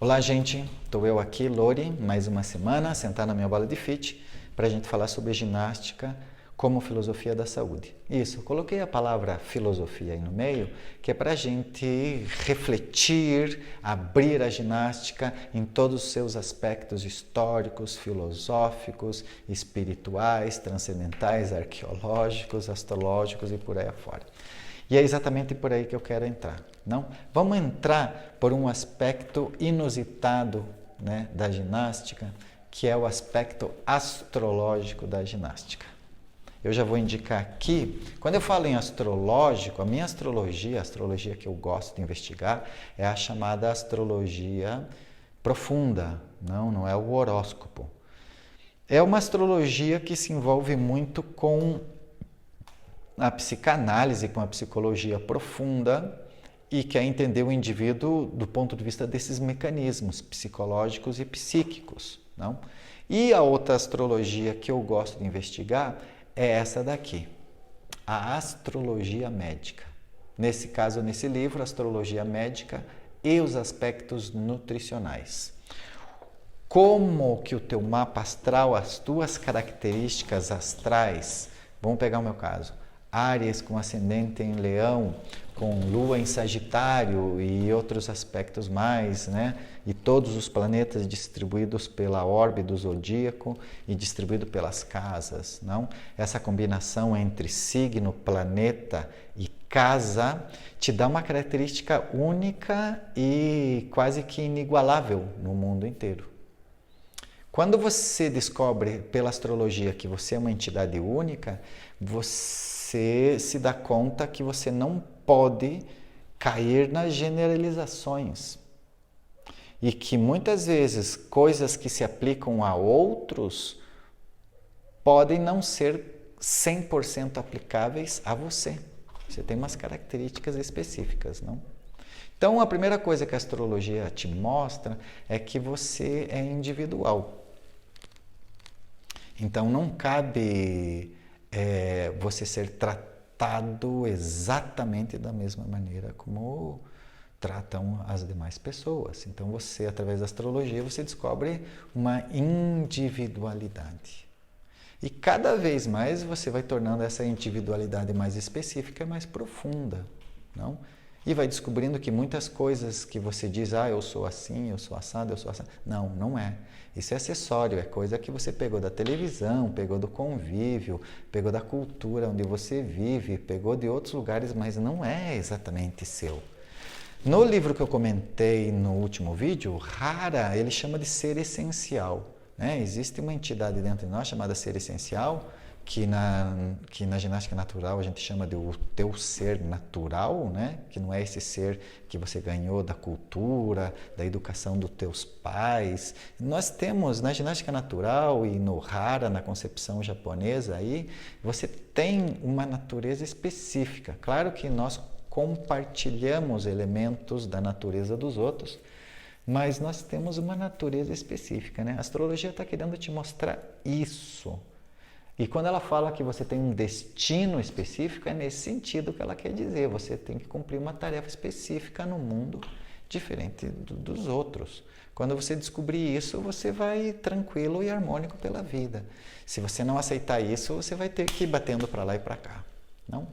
Olá, gente. Estou eu aqui, Lori, mais uma semana, sentado na minha bola de fit, para a gente falar sobre ginástica como filosofia da saúde. Isso, eu coloquei a palavra filosofia aí no meio, que é para a gente refletir, abrir a ginástica em todos os seus aspectos históricos, filosóficos, espirituais, transcendentais, arqueológicos, astrológicos e por aí afora. E é exatamente por aí que eu quero entrar. Não? Vamos entrar por um aspecto inusitado, né, da ginástica, que é o aspecto astrológico da ginástica. Eu já vou indicar aqui, quando eu falo em astrológico, a minha astrologia, a astrologia que eu gosto de investigar, é a chamada astrologia profunda, não é o horóscopo. É uma astrologia que se envolve muito com a psicanálise, com a psicologia profunda e quer entender o indivíduo do ponto de vista desses mecanismos psicológicos e psíquicos. Não? E a outra astrologia que eu gosto de investigar é essa daqui, a astrologia médica. Nesse caso, nesse livro, Astrologia Médica e os aspectos nutricionais. Como que o teu mapa astral, as tuas características astrais, vamos pegar o meu caso, Áries com ascendente em Leão, com Lua em Sagitário e outros aspectos mais, né? E todos os planetas distribuídos pela órbita do zodíaco e distribuídos pelas casas, não? Essa combinação entre signo, planeta e casa te dá uma característica única e quase que inigualável no mundo inteiro. Quando você descobre pela astrologia que você é uma entidade única, você se dá conta que você não pode cair nas generalizações. E que muitas vezes coisas que se aplicam a outros podem não ser 100% aplicáveis a você. Você tem umas características específicas, não? Então, a primeira coisa que a astrologia te mostra é que você é individual. Então, não cabe você ser tratado exatamente da mesma maneira como tratam as demais pessoas. Então, você, através da astrologia, você descobre uma individualidade. E cada vez mais você vai tornando essa individualidade mais específica e mais profunda, não? E vai descobrindo que muitas coisas que você diz, eu sou assim, eu sou assado, eu sou assado. Não, não é. Isso é acessório, é coisa que você pegou da televisão, pegou do convívio, pegou da cultura onde você vive, pegou de outros lugares, mas não é exatamente seu. No livro que eu comentei no último vídeo, Rara, ele chama de ser essencial. Né? Existe uma entidade dentro de nós chamada ser essencial, que na ginástica natural a gente chama de o teu ser natural, né? Que não é esse ser que você ganhou da cultura, da educação dos teus pais. Nós temos na ginástica natural e no Hara, na concepção japonesa, aí, você tem uma natureza específica. Claro que nós compartilhamos elementos da natureza dos outros, mas nós temos uma natureza específica, né? A astrologia está querendo te mostrar isso. E quando ela fala que você tem um destino específico, é nesse sentido que ela quer dizer. Você tem que cumprir uma tarefa específica no mundo, diferente dos outros. Quando você descobrir isso, você vai tranquilo e harmônico pela vida. Se você não aceitar isso, você vai ter que ir batendo para lá e para cá, não?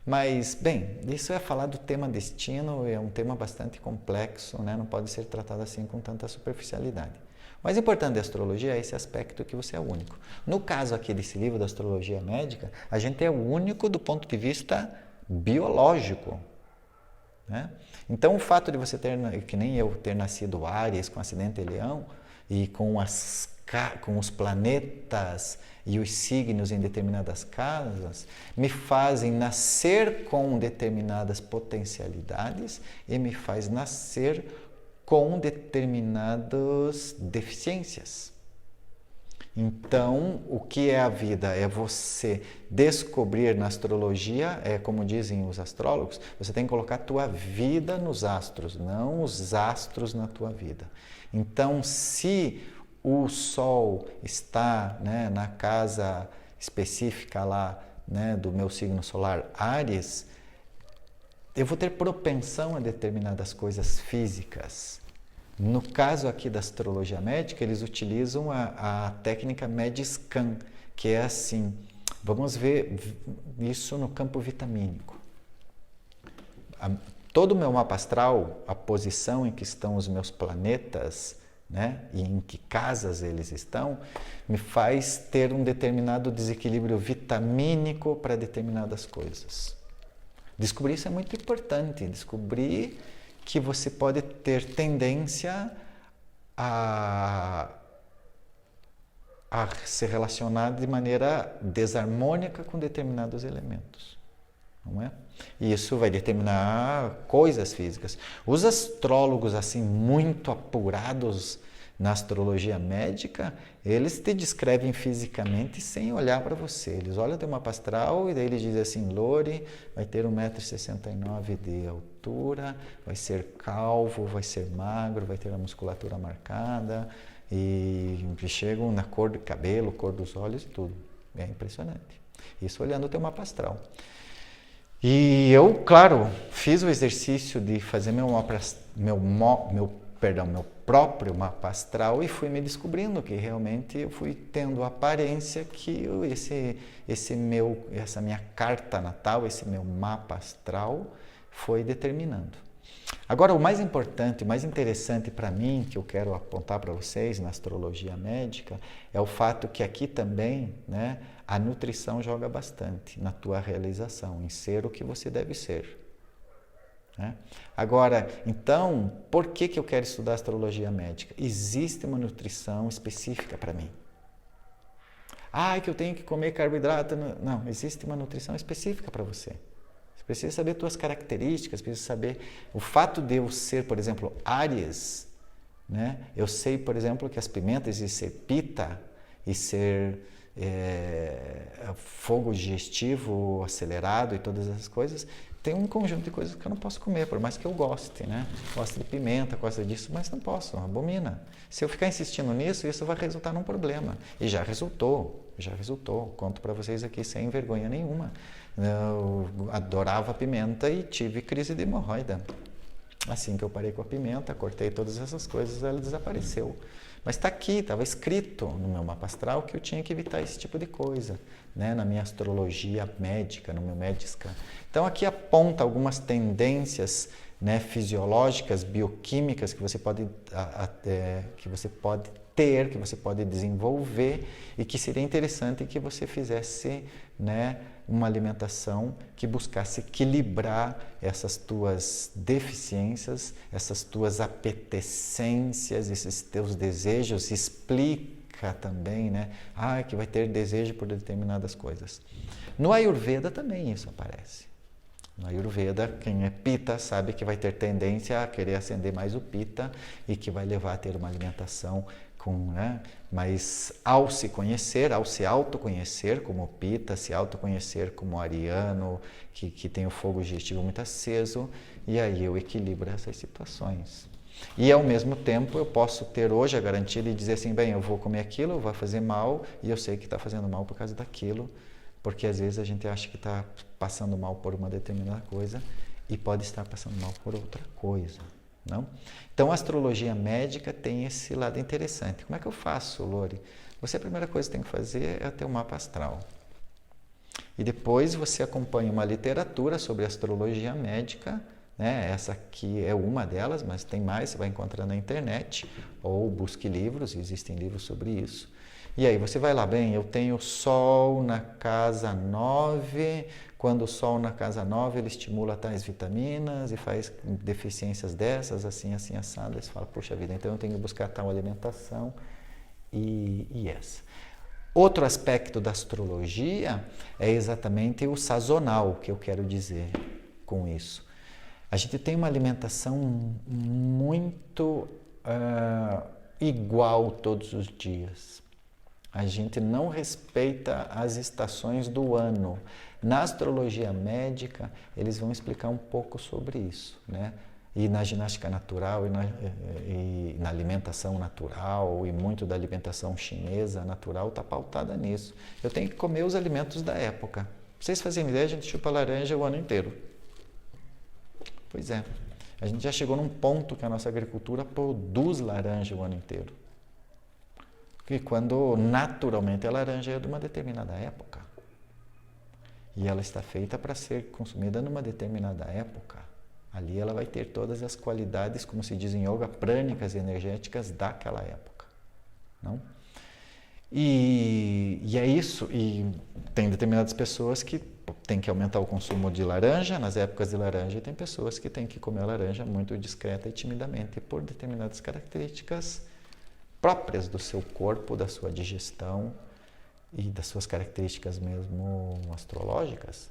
Mas, bem, isso é falar do tema destino, é um tema bastante complexo, né? Não pode ser tratado assim com tanta superficialidade. O mais importante da astrologia é esse aspecto que você é único. No caso aqui desse livro da astrologia médica, a gente é único do ponto de vista biológico. Né? Então, o fato de você ter, que nem eu, ter nascido Áries com ascendente em Leão e com os planetas e os signos em determinadas casas, me fazem nascer com determinadas potencialidades e me faz nascer com determinadas deficiências. Então, o que é a vida? É você descobrir na astrologia, como dizem os astrólogos, você tem que colocar a tua vida nos astros, não os astros na tua vida. Então, se o Sol está, né, na casa específica lá, né, do meu signo solar Áries, eu vou ter propensão a determinadas coisas físicas. No caso aqui da astrologia médica, eles utilizam a técnica Mediscan, que é assim, vamos ver isso no campo vitamínico. Todo o meu mapa astral, a posição em que estão os meus planetas, né, e em que casas eles estão, me faz ter um determinado desequilíbrio vitamínico para determinadas coisas. Descobrir isso é muito importante, descobrir que você pode ter tendência a se relacionar de maneira desarmônica com determinados elementos, não é? E isso vai determinar coisas físicas. Os astrólogos assim muito apurados na astrologia médica, eles te descrevem fisicamente sem olhar para você. Eles olham teu mapa astral e daí eles dizem assim, Lori vai ter 1,69 m de altura, vai ser calvo, vai ser magro, vai ter a musculatura marcada e chegam na cor do cabelo, cor dos olhos e tudo. É impressionante. Isso olhando o teu mapa astral. E eu, claro, fiz o exercício de fazer meu próprio mapa astral e fui me descobrindo que realmente eu fui tendo a aparência que essa minha carta natal, esse meu mapa astral foi determinando. Agora, o mais importante, o mais interessante para mim, que eu quero apontar para vocês na astrologia médica, é o fato que aqui também, né, a nutrição joga bastante na tua realização, em ser o que você deve ser. Né? Agora, então, por que eu quero estudar astrologia médica? Existe uma nutrição específica para mim. Ah, é que eu tenho que comer carboidrato. Não, existe uma nutrição específica para você. Você precisa saber suas características, precisa saber o fato de eu ser, por exemplo, Áries, né? Eu sei, por exemplo, que as pimentas de ser Pita e ser fogo digestivo acelerado e todas essas coisas, tem um conjunto de coisas que eu não posso comer, por mais que eu goste, né? Gosto de pimenta, gosto disso, mas não posso, abomina. Se eu ficar insistindo nisso, isso vai resultar num problema. E já resultou. Conto para vocês aqui sem vergonha nenhuma. Eu adorava pimenta e tive crise de hemorroida. Assim que eu parei com a pimenta, cortei todas essas coisas, ela desapareceu. Mas está aqui, estava escrito no meu mapa astral que eu tinha que evitar esse tipo de coisa, né? Na minha astrologia médica, no meu Mediscan. Então aqui aponta algumas tendências, né, fisiológicas, bioquímicas que você pode ter, que você pode desenvolver e que seria interessante que você fizesse, né, uma alimentação que buscasse equilibrar essas tuas deficiências, essas tuas apetecências, esses teus desejos. Explica também, né? Que vai ter desejo por determinadas coisas. No Ayurveda também isso aparece. No Ayurveda, quem é Pita sabe que vai ter tendência a querer acender mais o Pita e que vai levar a ter uma alimentação né? Mas ao se conhecer, ao se autoconhecer como Pita, se autoconhecer como ariano, que tem o fogo digestivo muito aceso, e aí eu equilibro essas situações. E ao mesmo tempo eu posso ter hoje a garantia de dizer assim, bem, eu vou comer aquilo, vai fazer mal, e eu sei que está fazendo mal por causa daquilo, porque às vezes a gente acha que está passando mal por uma determinada coisa e pode estar passando mal por outra coisa. Não? Então, a astrologia médica tem esse lado interessante. Como é que eu faço, Lori? A primeira coisa que tem que fazer é ter um mapa astral. E depois você acompanha uma literatura sobre astrologia médica, né? Essa aqui é uma delas, mas tem mais, você vai encontrar na internet, ou busque livros, existem livros sobre isso. E aí você vai lá, bem, eu tenho Sol na casa 9, quando o Sol na casa 9 ele estimula tais vitaminas e faz deficiências dessas, assim, assado. Você fala, puxa vida, então eu tenho que buscar tal alimentação e essa. Outro aspecto da astrologia é exatamente o sazonal, que eu quero dizer com isso. A gente tem uma alimentação muito igual todos os dias. A gente não respeita as estações do ano. Na astrologia médica, eles vão explicar um pouco sobre isso, né? E na ginástica natural, e na alimentação natural, e muito da alimentação chinesa natural está pautada nisso. Eu tenho que comer os alimentos da época. Pra vocês fazerem ideia, a gente chupa laranja o ano inteiro. Pois é. A gente já chegou num ponto que a nossa agricultura produz laranja o ano inteiro. E quando naturalmente a laranja é de uma determinada época. E ela está feita para ser consumida numa determinada época. Ali ela vai ter todas as qualidades, como se diz em yoga, prânicas e energéticas daquela época. Não? E é isso. E tem determinadas pessoas que têm que aumentar o consumo de laranja nas épocas de laranja, e tem pessoas que têm que comer a laranja muito discreta e timidamente por determinadas características próprias do seu corpo, da sua digestão e das suas características mesmo astrológicas.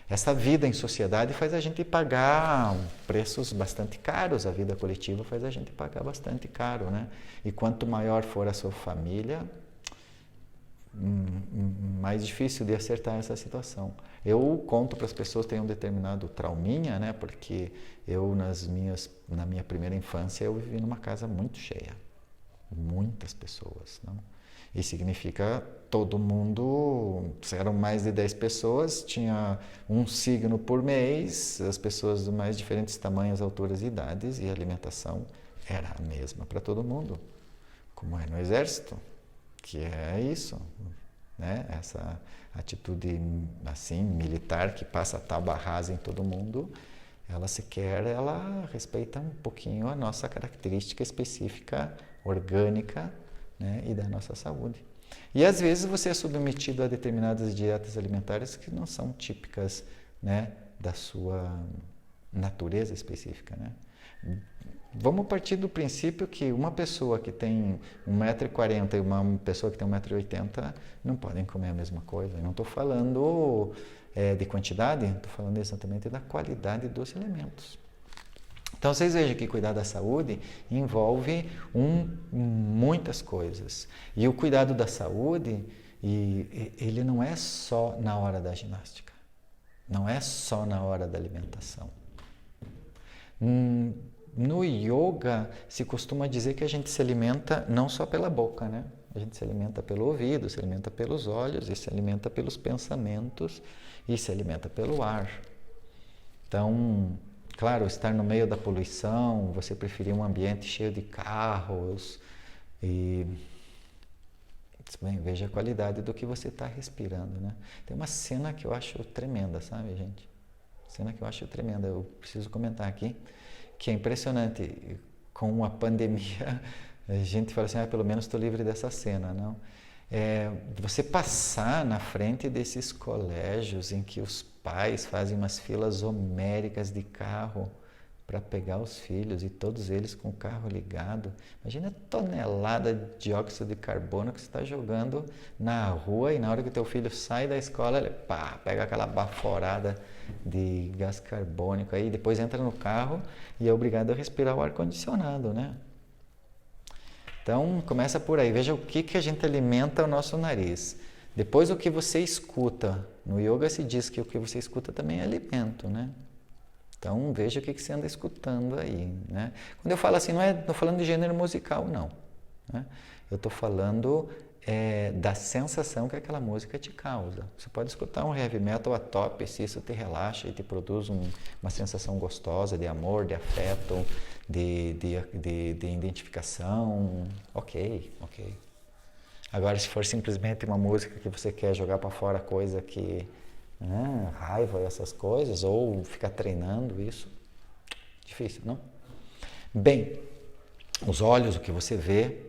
Essa vida em sociedade faz a gente pagar preços bastante caros, a vida coletiva faz a gente pagar bastante caro, né? E quanto maior for a sua família, mais difícil de acertar essa situação. Eu conto para as pessoas que têm um determinado trauminha, né? Porque eu, na minha primeira infância, eu vivi numa casa muito cheia. Muitas pessoas, não? E significa todo mundo, se eram mais de 10 pessoas, tinha um signo por mês, as pessoas de mais diferentes tamanhos, alturas e idades, e a alimentação era a mesma para todo mundo, como é no exército, que é isso, né? Essa atitude assim militar que passa a tábua rasa em todo mundo, ela respeita um pouquinho a nossa característica específica orgânica, né, e da nossa saúde. E às vezes você é submetido a determinadas dietas alimentares que não são típicas, né, da sua natureza específica, né? Vamos partir do princípio que uma pessoa que tem 1,40 m e uma pessoa que tem 1,80 m não podem comer a mesma coisa. Eu não estou falando de quantidade, estou falando exatamente da qualidade dos alimentos. Então, vocês vejam que cuidar da saúde envolve muitas coisas. E o cuidado da saúde, ele não é só na hora da ginástica. Não é só na hora da alimentação. No yoga, se costuma dizer que a gente se alimenta não só pela boca, né? A gente se alimenta pelo ouvido, se alimenta pelos olhos, e se alimenta pelos pensamentos, e se alimenta pelo ar. Então, claro, estar no meio da poluição, você preferir um ambiente cheio de carros e... Bem, veja a qualidade do que você está respirando, né? Tem uma cena que eu acho tremenda, sabe, gente? Cena que eu acho tremenda, eu preciso comentar aqui, que é impressionante. Com a pandemia, a gente fala assim, pelo menos estou livre dessa cena, não? Você passar na frente desses colégios em que os pais fazem umas filas homéricas de carro para pegar os filhos e todos eles com o carro ligado. Imagina a tonelada de dióxido de carbono que você está jogando na rua e na hora que o teu filho sai da escola, ele pega aquela baforada de gás carbônico aí, depois entra no carro e é obrigado a respirar o ar-condicionado, né? Então, começa por aí. Veja o que a gente alimenta o nosso nariz. Depois, o que você escuta. No yoga se diz que o que você escuta também é alimento, né? Então, veja o que você anda escutando aí, né? Quando eu falo assim, não estou falando de gênero musical, não. Né? Eu estou falando da sensação que aquela música te causa. Você pode escutar um heavy metal a top, se isso te relaxa e te produz uma sensação gostosa de amor, de afeto, de identificação, ok. Agora, se for simplesmente uma música que você quer jogar para fora coisa que... raiva, essas coisas, ou ficar treinando isso, difícil, não? Bem, os olhos, o que você vê,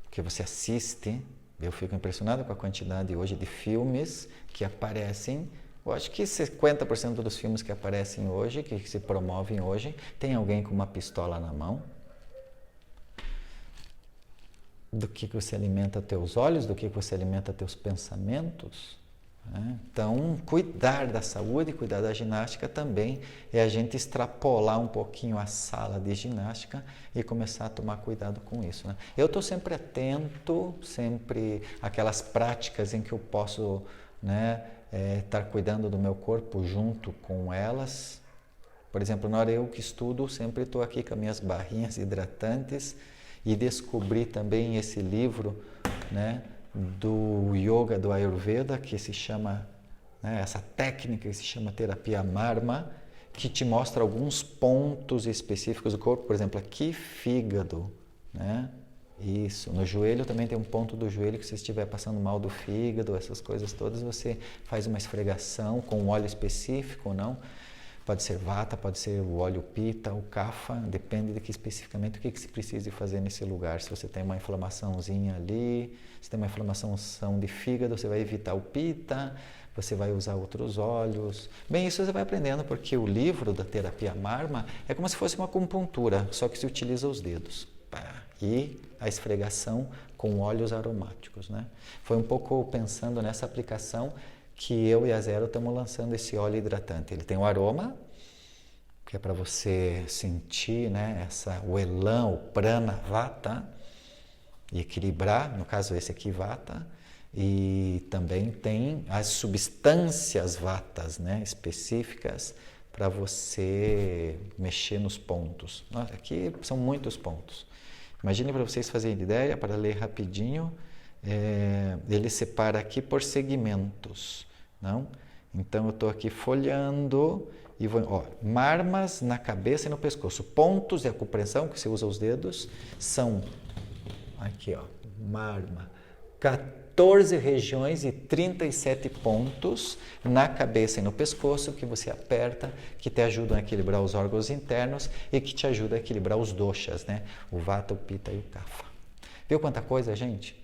o que você assiste, eu fico impressionado com a quantidade hoje de filmes que aparecem. Eu acho que 50% dos filmes que aparecem hoje, que se promovem hoje, tem alguém com uma pistola na mão. Do que você alimenta teus olhos, do que você alimenta teus pensamentos. Então, cuidar da saúde, cuidar da ginástica também é a gente extrapolar um pouquinho a sala de ginástica e começar a tomar cuidado com isso, né? Eu estou sempre atento, sempre aquelas práticas em que eu posso, né, estar cuidando do meu corpo junto com elas. Por exemplo, na hora eu que estudo, sempre estou aqui com as minhas barrinhas hidratantes e descobri também esse livro, né, do yoga, do Ayurveda, que se chama, né, essa técnica que se chama terapia Marma, que te mostra alguns pontos específicos do corpo, por exemplo, aqui fígado, né? Isso, no joelho também tem um ponto do joelho que se estiver passando mal do fígado, essas coisas todas, você faz uma esfregação com um óleo específico ou não. Pode ser vata, pode ser o óleo pita, o kapha, depende de que especificamente o que se precisa fazer nesse lugar. Se você tem uma inflamaçãozinha ali, se tem uma inflamação de fígado, você vai evitar o pita, você vai usar outros óleos. Bem, isso você vai aprendendo porque o livro da terapia Marma é como se fosse uma acupuntura, só que se utiliza os dedos. E a esfregação com óleos aromáticos, né? Foi um pouco pensando nessa aplicação que eu e a Zero estamos lançando esse óleo hidratante. Ele tem o aroma, que é para você sentir, né, o elan, o prana, vata, e equilibrar, no caso esse aqui, vata, e também tem as substâncias vatas, né, específicas para você mexer nos pontos. Aqui são muitos pontos. Imagine para vocês fazerem ideia, para ler rapidinho, ele separa aqui por segmentos, não? Então eu estou aqui folheando e vou, marmas na cabeça e no pescoço. Pontos de acupressão, que você usa os dedos, são, aqui marma, 14 regiões e 37 pontos na cabeça e no pescoço que você aperta, que te ajudam a equilibrar os órgãos internos e que te ajudam a equilibrar os doshas, né? O vata, o pita e o kapha. Viu quanta coisa, gente?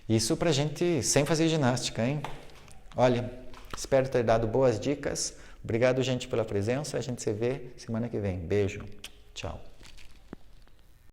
Isso pra gente sem fazer ginástica, hein? Olha, espero ter dado boas dicas. Obrigado, gente, pela presença. A gente se vê semana que vem. Beijo. Tchau.